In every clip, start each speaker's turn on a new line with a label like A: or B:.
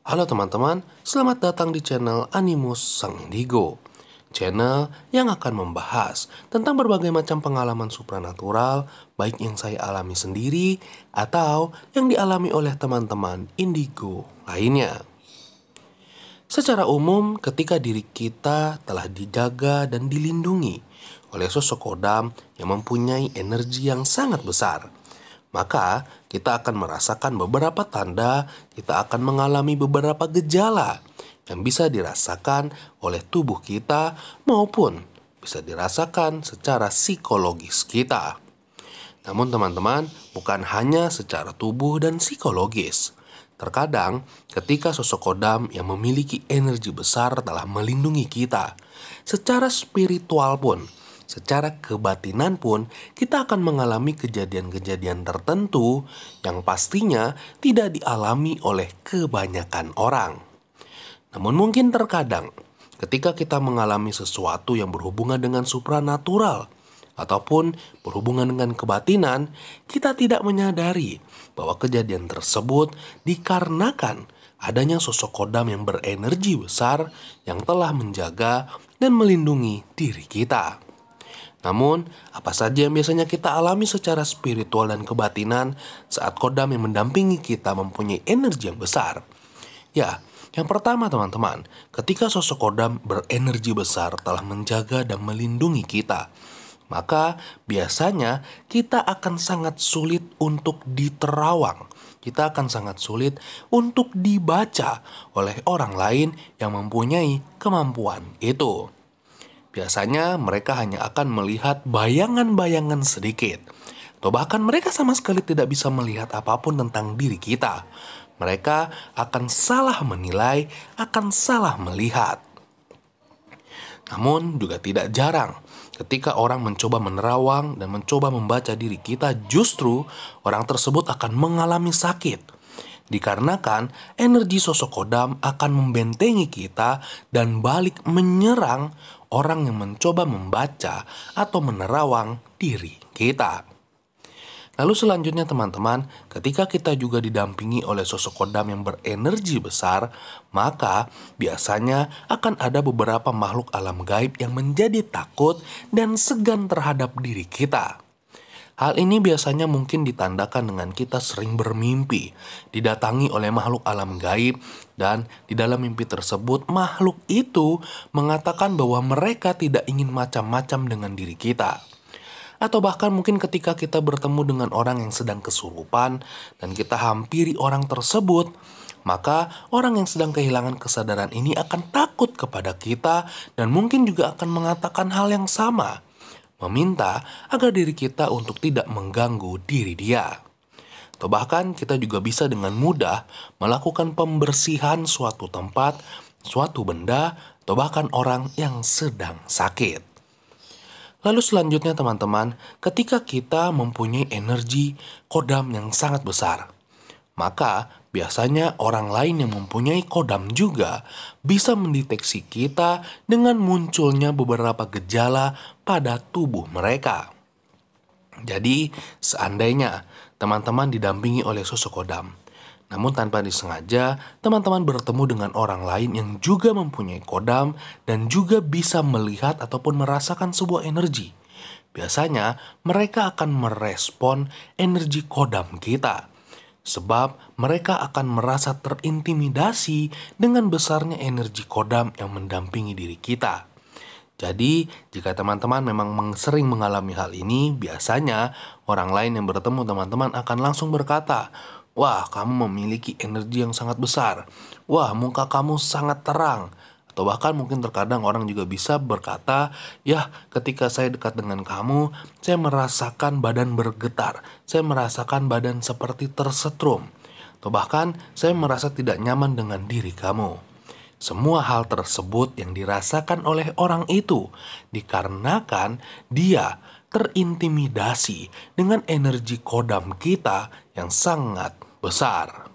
A: Halo teman-teman, selamat datang di channel Animus Sang Indigo. Channel yang akan membahas tentang berbagai macam pengalaman supranatural, baik yang saya alami sendiri atau yang dialami oleh teman-teman indigo lainnya. Secara umum, ketika diri kita telah dijaga dan dilindungi oleh sosok kodam yang mempunyai energi yang sangat besar, maka kita akan merasakan beberapa tanda, kita akan mengalami beberapa gejala yang bisa dirasakan oleh tubuh kita maupun bisa dirasakan secara psikologis kita. Namun teman-teman, bukan hanya secara tubuh dan psikologis. Terkadang ketika sosok kodam yang memiliki energi besar telah melindungi kita, secara spiritual pun, secara kebatinan pun, kita akan mengalami kejadian-kejadian tertentu yang pastinya tidak dialami oleh kebanyakan orang. Namun mungkin terkadang, ketika kita mengalami sesuatu yang berhubungan dengan supranatural, ataupun berhubungan dengan kebatinan, kita tidak menyadari bahwa kejadian tersebut dikarenakan adanya sosok kodam yang berenergi besar yang telah menjaga dan melindungi diri kita. Namun, apa saja yang biasanya kita alami secara spiritual dan kebatinan saat kodam yang mendampingi kita mempunyai energi yang besar? Ya, yang pertama teman-teman, ketika sosok kodam berenergi besar telah menjaga dan melindungi kita, maka biasanya kita akan sangat sulit untuk diterawang. Kita akan sangat sulit untuk dibaca oleh orang lain yang mempunyai kemampuan itu. Biasanya mereka hanya akan melihat bayangan-bayangan sedikit, atau bahkan mereka sama sekali tidak bisa melihat apapun tentang diri kita. Mereka akan salah menilai, akan salah melihat. Namun juga tidak jarang ketika orang mencoba menerawang dan mencoba membaca diri kita, justru orang tersebut akan mengalami sakit. Dikarenakan energi sosok kodam akan membentengi kita dan balik menyerang orang yang mencoba membaca atau menerawang diri kita. Lalu selanjutnya teman-teman, ketika kita juga didampingi oleh sosok kodam yang berenergi besar, maka biasanya akan ada beberapa makhluk alam gaib yang menjadi takut dan segan terhadap diri kita. Hal ini biasanya mungkin ditandakan dengan kita sering bermimpi, didatangi oleh makhluk alam gaib, dan di dalam mimpi tersebut makhluk itu mengatakan bahwa mereka tidak ingin macam-macam dengan diri kita. Atau bahkan mungkin ketika kita bertemu dengan orang yang sedang kesurupan dan kita hampiri orang tersebut, maka orang yang sedang kehilangan kesadaran ini akan takut kepada kita dan mungkin juga akan mengatakan hal yang sama, meminta agar diri kita untuk tidak mengganggu diri dia. Atau bahkan kita juga bisa dengan mudah melakukan pembersihan suatu tempat, suatu benda, atau bahkan orang yang sedang sakit. Lalu selanjutnya teman-teman, ketika kita mempunyai energi kodam yang sangat besar, maka biasanya orang lain yang mempunyai kodam juga bisa mendeteksi kita dengan munculnya beberapa gejala pada tubuh mereka. Jadi, seandainya teman-teman didampingi oleh sosok kodam, namun tanpa disengaja, teman-teman bertemu dengan orang lain yang juga mempunyai kodam dan juga bisa melihat ataupun merasakan sebuah energi. Biasanya, mereka akan merespon energi kodam kita. Sebab mereka akan merasa terintimidasi dengan besarnya energi kodam yang mendampingi diri kita. Jadi, jika teman-teman memang sering mengalami hal ini, biasanya orang lain yang bertemu teman-teman akan langsung berkata, "Wah, kamu memiliki energi yang sangat besar. Wah, muka kamu sangat terang." Atau bahkan mungkin terkadang orang juga bisa berkata, "Ya, ketika saya dekat dengan kamu, saya merasakan badan bergetar. Saya merasakan badan seperti tersetrum. Atau bahkan saya merasa tidak nyaman dengan diri kamu." Semua hal tersebut yang dirasakan oleh orang itu dikarenakan dia terintimidasi dengan energi kodam kita yang sangat besar.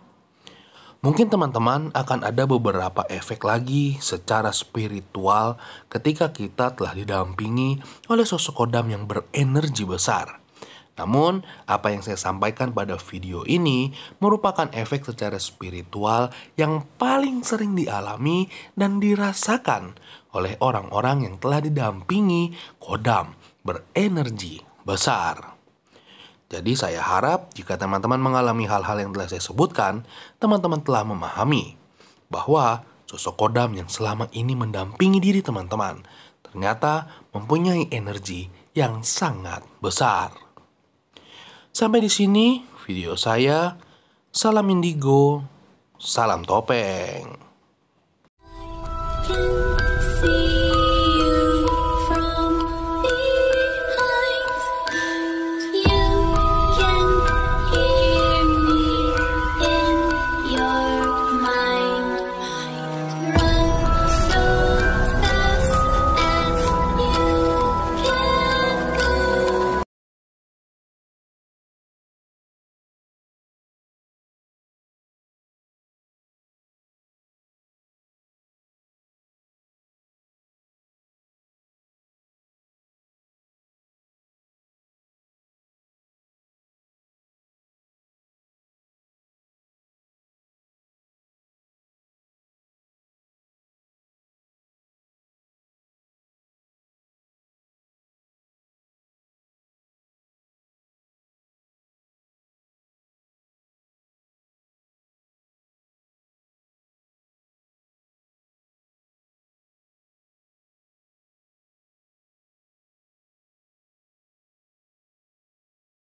A: Mungkin teman-teman akan ada beberapa efek lagi secara spiritual ketika kita telah didampingi oleh sosok kodam yang berenergi besar. Namun, apa yang saya sampaikan pada video ini merupakan efek secara spiritual yang paling sering dialami dan dirasakan oleh orang-orang yang telah didampingi kodam berenergi besar. Jadi saya harap jika teman-teman mengalami hal-hal yang telah saya sebutkan, teman-teman telah memahami bahwa sosok kodam yang selama ini mendampingi diri teman-teman ternyata mempunyai energi yang sangat besar. Sampai di sini video saya. Salam indigo, salam topeng.